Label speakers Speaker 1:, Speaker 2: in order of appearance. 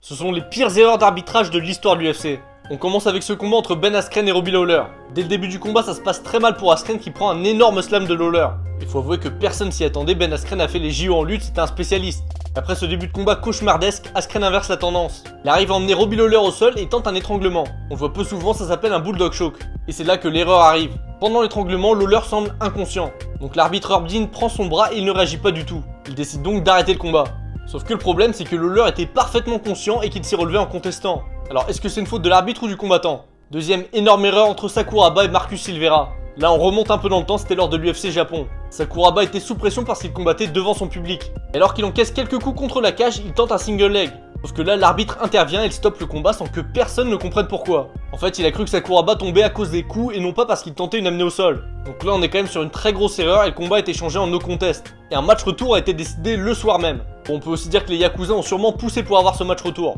Speaker 1: Ce sont les pires erreurs d'arbitrage de l'histoire de l'UFC. On commence avec ce combat entre Ben Askren et Robbie Lawler. Dès le début du combat, ça se passe très mal pour Askren qui prend un énorme slam de Lawler. Il faut avouer que personne s'y attendait, Ben Askren a fait les JO en lutte, c'était un spécialiste. Après ce début de combat cauchemardesque, Askren inverse la tendance. Il arrive à emmener Robbie Lawler au sol et tente un étranglement. On le voit peu souvent, ça s'appelle un bulldog choke. Et c'est là que l'erreur arrive. Pendant l'étranglement, Lawler semble inconscient. Donc l'arbitre Herb Dean prend son bras et il ne réagit pas du tout. Il décide donc d'arrêter le combat. Sauf que le problème, c'est que Lawler était parfaitement conscient et qu'il s'est relevé en contestant. Alors est-ce que c'est une faute de l'arbitre ou du combattant? Deuxième énorme erreur entre Sakuraba et Marcus Silveira. Là on remonte un peu dans le temps, c'était lors de l'UFC Japon. Sakuraba était sous pression parce qu'il combattait devant son public. Et alors qu'il encaisse quelques coups contre la cage, il tente un single leg. Sauf que là l'arbitre intervient et il stoppe le combat sans que personne ne comprenne pourquoi. En fait il a cru que Sakuraba tombait à cause des coups et non pas parce qu'il tentait une amenée au sol. Donc là on est quand même sur une très grosse erreur et le combat a été changé en no contest. Et un match retour a été décidé le soir même. Bon, on peut aussi dire que les Yakuza ont sûrement poussé pour avoir ce match retour.